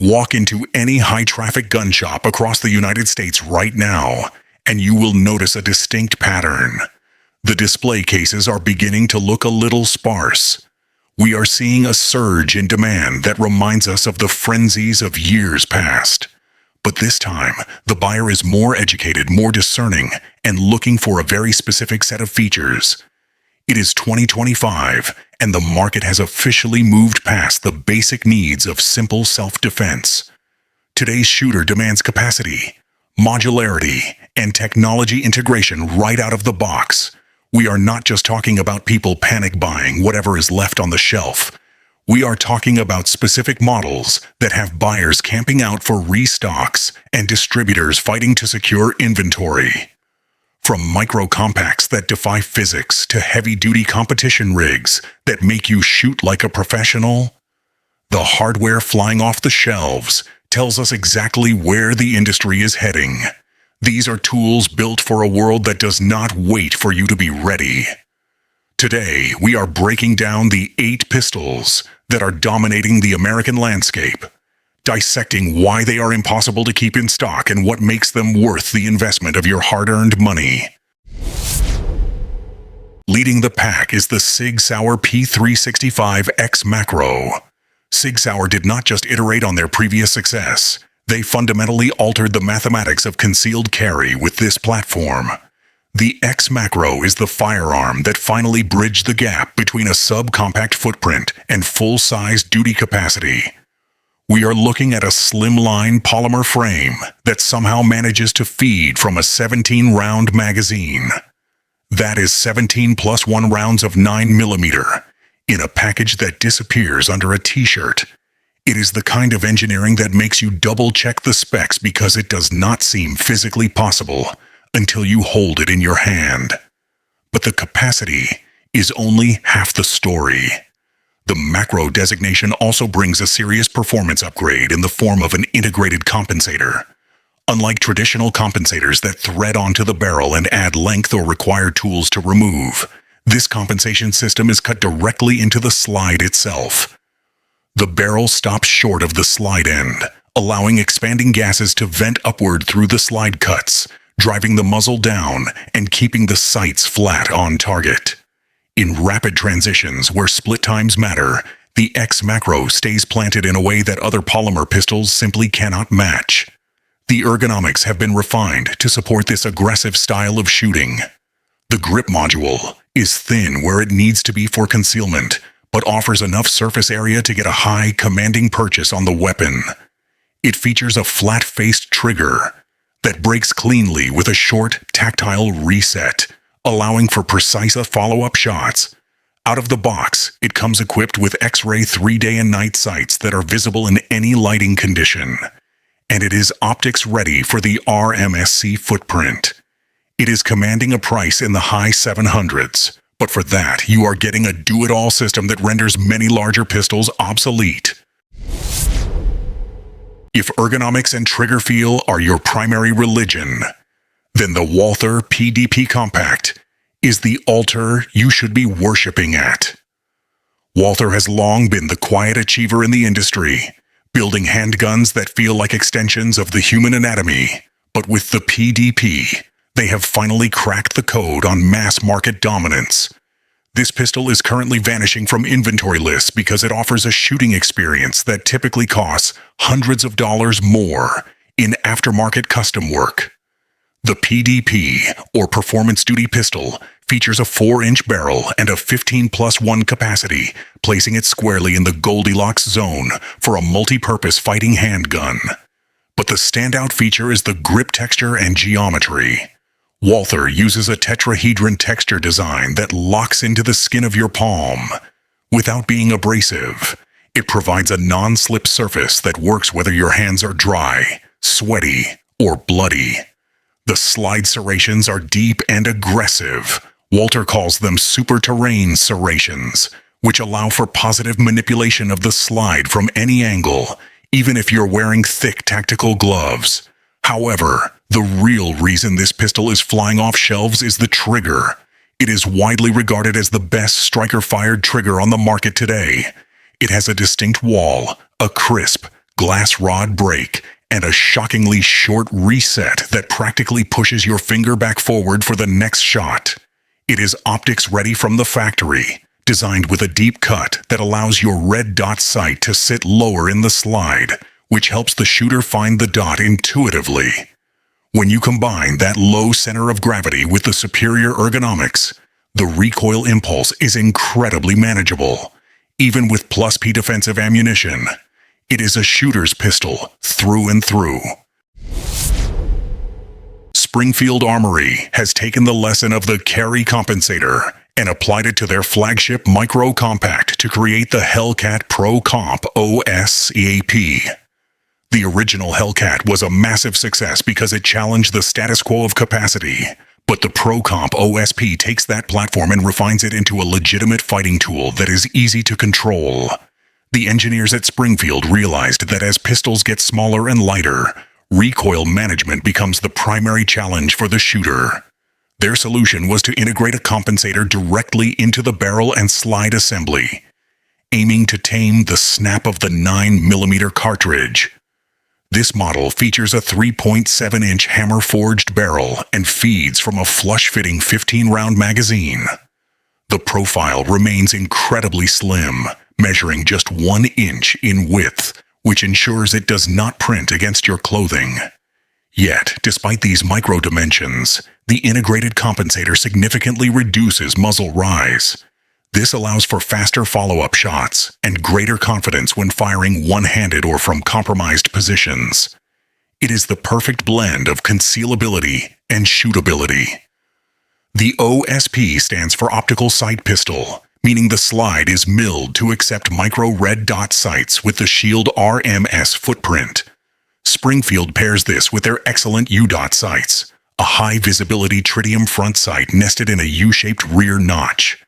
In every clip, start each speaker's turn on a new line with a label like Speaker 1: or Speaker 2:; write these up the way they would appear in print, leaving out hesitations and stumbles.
Speaker 1: Walk into any high-traffic gun shop across the United States right now, and you will notice a distinct pattern. The display cases are beginning to look a little sparse. We are seeing a surge in demand that reminds us of the frenzies of years past. But this time, the buyer is more educated, more discerning, and looking for a very specific set of features. It is 2025, and the market has officially moved past the basic needs of simple self-defense. Today's shooter demands capacity, modularity, and technology integration right out of the box. We are not just talking about people panic buying whatever is left on the shelf. We are talking about specific models that have buyers camping out for restocks and distributors fighting to secure inventory. From micro compacts that defy physics to heavy-duty competition rigs that make you shoot like a professional, the hardware flying off the shelves tells us exactly where the industry is heading. These are tools built for a world that does not wait for you to be ready. Today, we are breaking down the 8 pistols that are dominating the American landscape, dissecting why they are impossible to keep in stock and what makes them worth the investment of your hard-earned money. Leading the pack is the Sig Sauer P365 X-Macro. Sig Sauer did not just iterate on their previous success. They fundamentally altered the mathematics of concealed carry with this platform. The X-Macro is the firearm that finally bridged the gap between a subcompact footprint and full-size duty capacity. We are looking at a slimline polymer frame that somehow manages to feed from a 17-round magazine. That is 17 plus 1 rounds of 9mm in a package that disappears under a t-shirt. It is the kind of engineering that makes you double-check the specs because it does not seem physically possible until you hold it in your hand. But the capacity is only half the story. The macro designation also brings a serious performance upgrade in the form of an integrated compensator. Unlike traditional compensators that thread onto the barrel and add length or require tools to remove, this compensation system is cut directly into the slide itself. The barrel stops short of the slide end, allowing expanding gases to vent upward through the slide cuts, driving the muzzle down and keeping the sights flat on target. In rapid transitions where split times matter, the X-Macro stays planted in a way that other polymer pistols simply cannot match. The ergonomics have been refined to support this aggressive style of shooting. The grip module is thin where it needs to be for concealment, but offers enough surface area to get a high, commanding purchase on the weapon. It features a flat-faced trigger that breaks cleanly with a short, tactile reset, allowing for precise follow-up shots. Out of the box, it comes equipped with X-ray 3-day and night sights that are visible in any lighting condition. And it is optics ready for the RMSC footprint. It is commanding a price in the high 700s, but for that, you are getting a do-it-all system that renders many larger pistols obsolete. If ergonomics and trigger feel are your primary religion, then the Walther PDP Compact is the altar you should be worshipping at. Walther has long been the quiet achiever in the industry, building handguns that feel like extensions of the human anatomy. But with the PDP, they have finally cracked the code on mass market dominance. This pistol is currently vanishing from inventory lists because it offers a shooting experience that typically costs hundreds of dollars more in aftermarket custom work. The PDP, or Performance Duty Pistol, features a 4-inch barrel and a 15 plus 1 capacity, placing it squarely in the Goldilocks zone for a multi-purpose fighting handgun. But the standout feature is the grip texture and geometry. Walther uses a tetrahedron texture design that locks into the skin of your palm. Without being abrasive, it provides a non-slip surface that works whether your hands are dry, sweaty, or bloody. The slide serrations are deep and aggressive. Walther calls them super terrain serrations, which allow for positive manipulation of the slide from any angle, even if you're wearing thick tactical gloves. However, the real reason this pistol is flying off shelves is the trigger. It is widely regarded as the best striker-fired trigger on the market today. It has a distinct wall, a crisp, glass rod break, and a shockingly short reset that practically pushes your finger back forward for the next shot. It is optics ready from the factory, designed with a deep cut that allows your red dot sight to sit lower in the slide, which helps the shooter find the dot intuitively. When you combine that low center of gravity with the superior ergonomics, the recoil impulse is incredibly manageable, even with plus P defensive ammunition. It is a shooter's pistol through and through. Springfield Armory has taken the lesson of the carry compensator and applied it to their flagship micro compact to create the Hellcat Pro Comp OSCAP. The original Hellcat was a massive success because it challenged the status quo of capacity, but the Pro Comp OSP takes that platform and refines it into a legitimate fighting tool that is easy to control. The engineers at Springfield realized that as pistols get smaller and lighter, recoil management becomes the primary challenge for the shooter. Their solution was to integrate a compensator directly into the barrel and slide assembly, aiming to tame the snap of the 9mm cartridge. This model features a 3.7-inch hammer-forged barrel and feeds from a flush-fitting 15-round magazine. The profile remains incredibly slim, measuring just 1 inch in width, which ensures it does not print against your clothing. Yet, despite these micro dimensions, the integrated compensator significantly reduces muzzle rise. This allows for faster follow-up shots and greater confidence when firing one-handed or from compromised positions. It is the perfect blend of concealability and shootability. The OSP stands for Optical Sight Pistol, meaning the slide is milled to accept micro red dot sights with the Shield RMS footprint. Springfield pairs this with their excellent U-dot sights, a high-visibility tritium front sight nested in a U-shaped rear notch.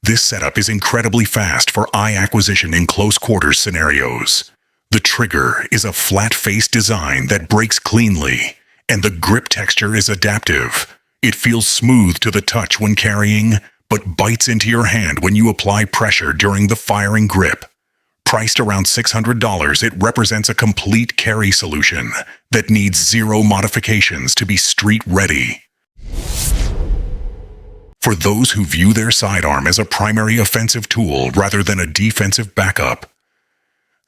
Speaker 1: This setup is incredibly fast for eye acquisition in close-quarters scenarios. The trigger is a flat-faced design that breaks cleanly, and the grip texture is adaptive. It feels smooth to the touch when carrying, but bites into your hand when you apply pressure during the firing grip. Priced around $600, it represents a complete carry solution that needs zero modifications to be street-ready. For those who view their sidearm as a primary offensive tool rather than a defensive backup,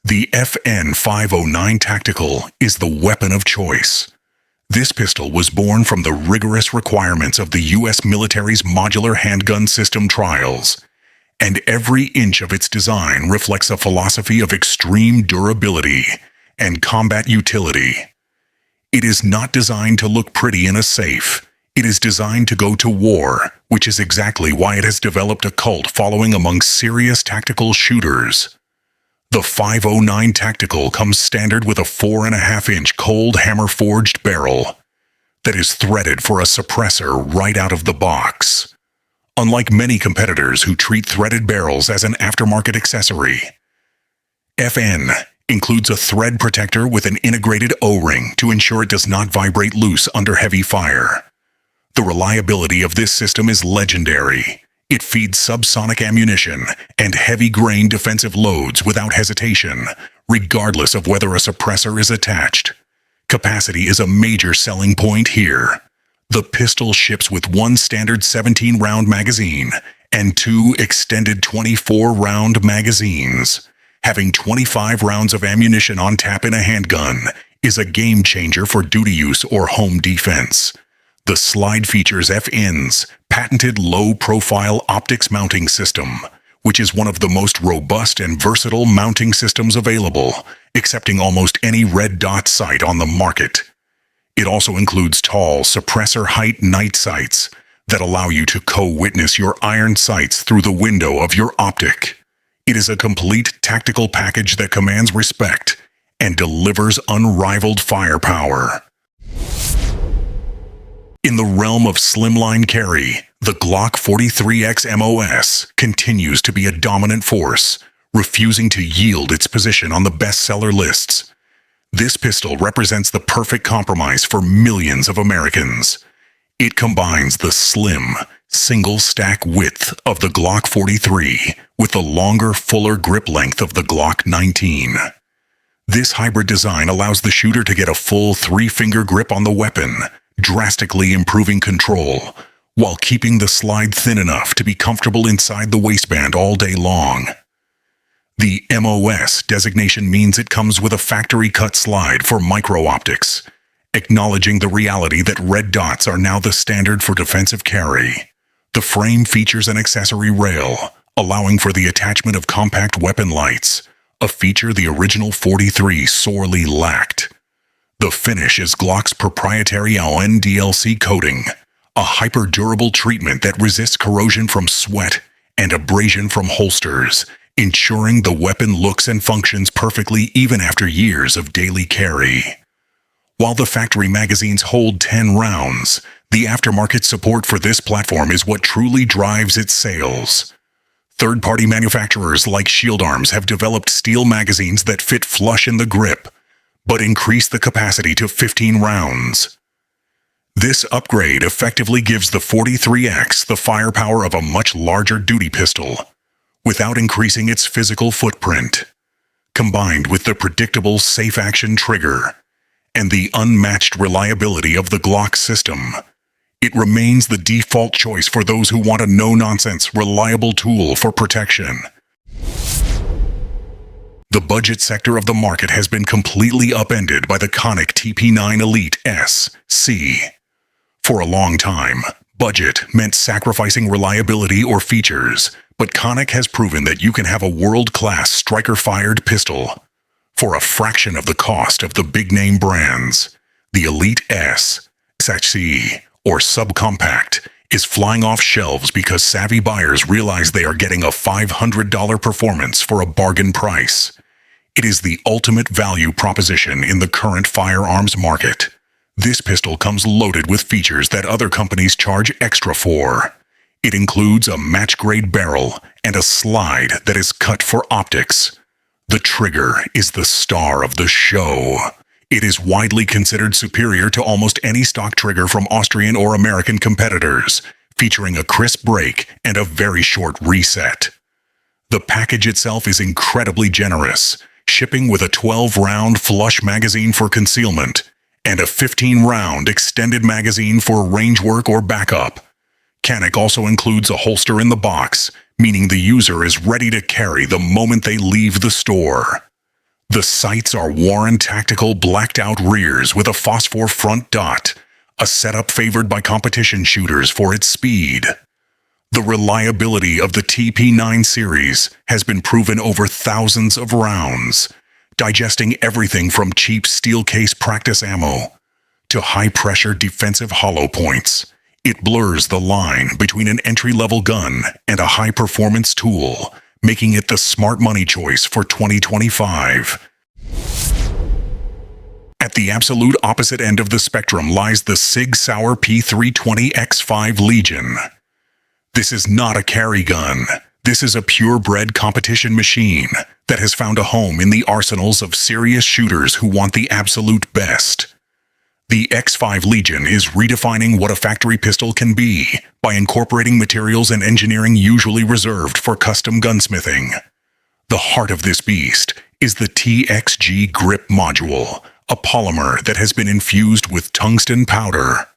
Speaker 1: the FN509 Tactical is the weapon of choice. This pistol was born from the rigorous requirements of the U.S. military's modular handgun system trials, and every inch of its design reflects a philosophy of extreme durability and combat utility. It is not designed to look pretty in a safe. It is designed to go to war, which is exactly why it has developed a cult following among serious tactical shooters. The 509 Tactical comes standard with a 4.5-inch cold hammer-forged barrel that is threaded for a suppressor right out of the box. Unlike many competitors who treat threaded barrels as an aftermarket accessory, FN includes a thread protector with an integrated O-ring to ensure it does not vibrate loose under heavy fire. The reliability of this system is legendary. It feeds subsonic ammunition and heavy-grain defensive loads without hesitation, regardless of whether a suppressor is attached. Capacity is a major selling point here. The pistol ships with one standard 17-round magazine and 2 extended 24-round magazines. Having 25 rounds of ammunition on tap in a handgun is a game-changer for duty use or home defense. The slide features FN's patented low-profile optics mounting system, which is one of the most robust and versatile mounting systems available, accepting almost any red dot sight on the market. It also includes tall, suppressor-height night sights that allow you to co-witness your iron sights through the window of your optic. It is a complete tactical package that commands respect and delivers unrivaled firepower. In the realm of slimline carry, the Glock 43X MOS continues to be a dominant force, refusing to yield its position on the bestseller lists. This pistol represents the perfect compromise for millions of Americans. It combines the slim, single-stack width of the Glock 43 with the longer, fuller grip length of the Glock 19. This hybrid design allows the shooter to get a full 3-finger grip on the weapon, drastically improving control, while keeping the slide thin enough to be comfortable inside the waistband all day long. The MOS designation means it comes with a factory-cut slide for micro-optics, acknowledging the reality that red dots are now the standard for defensive carry. The frame features an accessory rail, allowing for the attachment of compact weapon lights, a feature the original 43 sorely lacked. The finish is Glock's proprietary NDLC coating, a hyper-durable treatment that resists corrosion from sweat and abrasion from holsters, ensuring the weapon looks and functions perfectly even after years of daily carry. While the factory magazines hold 10 rounds, the aftermarket support for this platform is what truly drives its sales. Third-party manufacturers like Shield Arms have developed steel magazines that fit flush in the grip, but increase the capacity to 15 rounds. This upgrade effectively gives the 43X the firepower of a much larger duty pistol, without increasing its physical footprint. Combined with the predictable safe-action trigger and the unmatched reliability of the Glock system, it remains the default choice for those who want a no-nonsense, reliable tool for protection. The budget sector of the market has been completely upended by the Canik TP9 Elite SC. For a long time, budget meant sacrificing reliability or features, but Canik has proven that you can have a world-class striker-fired pistol for a fraction of the cost of the big-name brands. The Elite SC, or subcompact, is flying off shelves because savvy buyers realize they are getting a $500 performance for a bargain price. It is the ultimate value proposition in the current firearms market. This pistol comes loaded with features that other companies charge extra for. It includes a match-grade barrel and a slide that is cut for optics. The trigger is the star of the show. It is widely considered superior to almost any stock trigger from Austrian or American competitors, featuring a crisp break and a very short reset. The package itself is incredibly generous, shipping with a 12-round flush magazine for concealment and a 15-round extended magazine for range work or backup. Canik also includes a holster in the box, meaning the user is ready to carry the moment they leave the store. The sights are Warren Tactical blacked-out rears with a phosphor front dot, a setup favored by competition shooters for its speed. The reliability of the TP9 series has been proven over thousands of rounds, digesting everything from cheap steel case practice ammo to high-pressure defensive hollow points. It blurs the line between an entry-level gun and a high-performance tool, making it the smart money choice for 2025. At the absolute opposite end of the spectrum lies the Sig Sauer P320 X-Five Legion. This is not a carry gun. This is a purebred competition machine that has found a home in the arsenals of serious shooters who want the absolute best. The X-Five Legion is redefining what a factory pistol can be by incorporating materials and engineering usually reserved for custom gunsmithing. The heart of this beast is the TXG grip module, a polymer that has been infused with tungsten powder.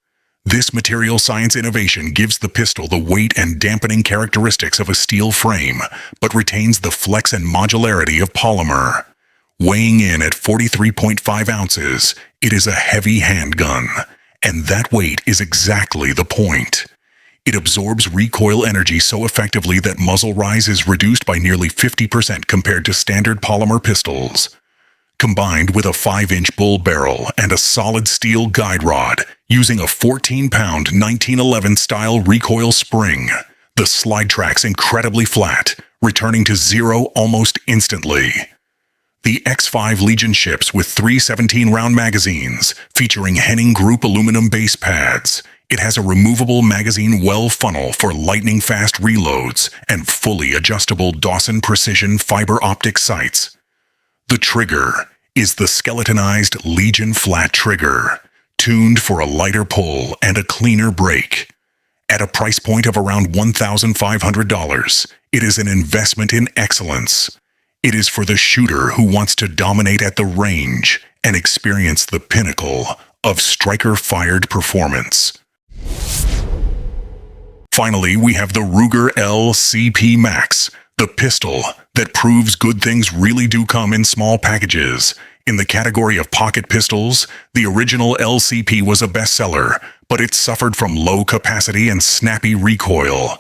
Speaker 1: This material science innovation gives the pistol the weight and dampening characteristics of a steel frame, but retains the flex and modularity of polymer. Weighing in at 43.5 ounces, it is a heavy handgun, and that weight is exactly the point. It absorbs recoil energy so effectively that muzzle rise is reduced by nearly 50% compared to standard polymer pistols. Combined with a 5-inch bull barrel and a solid steel guide rod, using a 14-pound 1911 style recoil spring, the slide track's incredibly flat, returning to zero almost instantly. The X-Five Legion ships with 3 17-round magazines, featuring Henning Group aluminum base pads. It has a removable magazine well funnel for lightning-fast reloads and fully adjustable Dawson Precision fiber optic sights. The trigger is the skeletonized Legion flat trigger, tuned for a lighter pull and a cleaner break. At a price point of around $1,500, it is an investment in excellence. It is for the shooter who wants to dominate at the range and experience the pinnacle of striker-fired performance. Finally, we have the Ruger LCP Max, the pistol that proves good things really do come in small packages. In the category of pocket pistols, the original LCP was a bestseller, but it suffered from low capacity and snappy recoil.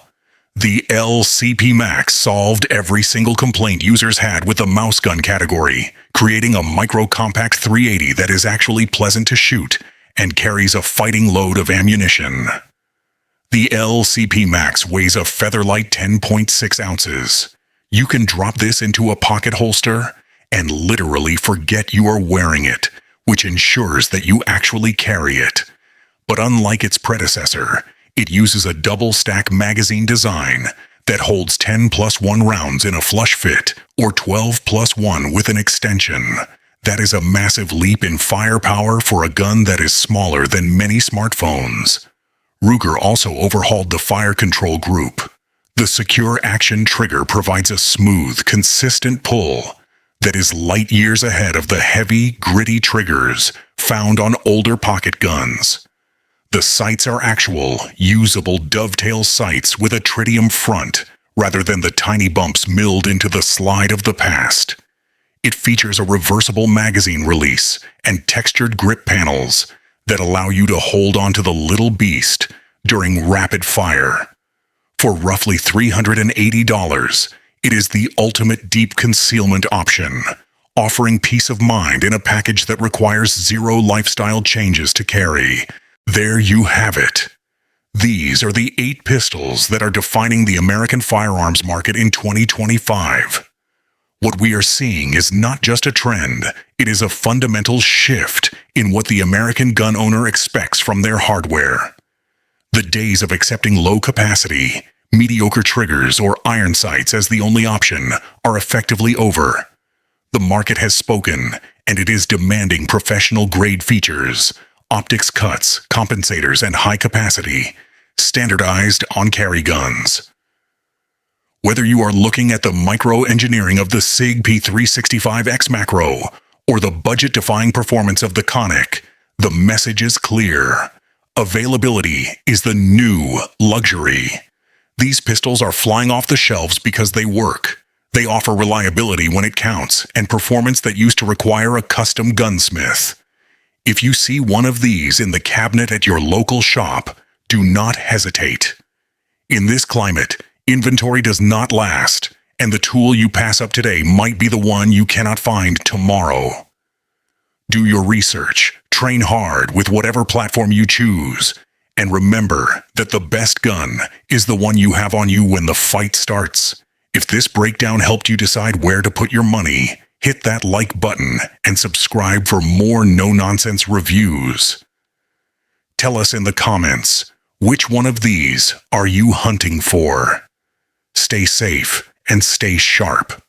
Speaker 1: The LCP Max solved every single complaint users had with the mouse gun category, creating a micro-compact 380 that is actually pleasant to shoot and carries a fighting load of ammunition. The LCP Max weighs a featherlight 10.6 ounces. You can drop this into a pocket holster and literally forget you are wearing it, which ensures that you actually carry it. But unlike its predecessor, it uses a double-stack magazine design that holds 10+1 rounds in a flush fit or 12+1 with an extension. That is a massive leap in firepower for a gun that is smaller than many smartphones. Ruger also overhauled the fire control group. The secure action trigger provides a smooth, consistent pull that is light years ahead of the heavy, gritty triggers found on older pocket guns. The sights are actual, usable dovetail sights with a tritium front, rather than the tiny bumps milled into the slide of the past. It features a reversible magazine release and textured grip panels that allow you to hold onto the little beast during rapid fire. For roughly $380, it is the ultimate deep concealment option, offering peace of mind in a package that requires zero lifestyle changes to carry. There you have it. These are the 8 pistols that are defining the American firearms market in 2025. What we are seeing is not just a trend, it is a fundamental shift in what the American gun owner expects from their hardware. The days of accepting low capacity, mediocre triggers, or iron sights as the only option are effectively over. The market has spoken, and it is demanding professional-grade features, optics cuts, compensators, and high capacity, standardized on-carry guns. Whether you are looking at the micro-engineering of the Sig P365 X-Macro or the budget-defying performance of the Canik, the message is clear. Availability is the new luxury. These pistols are flying off the shelves because they work. They offer reliability when it counts and performance that used to require a custom gunsmith. If you see one of these in the cabinet at your local shop, do not hesitate. In this climate, inventory does not last, and the tool you pass up today might be the one you cannot find tomorrow. Do your research, train hard with whatever platform you choose, and remember that the best gun is the one you have on you when the fight starts. If this breakdown helped you decide where to put your money, hit that like button and subscribe for more no-nonsense reviews. Tell us in the comments, which one of these are you hunting for? Stay safe and stay sharp.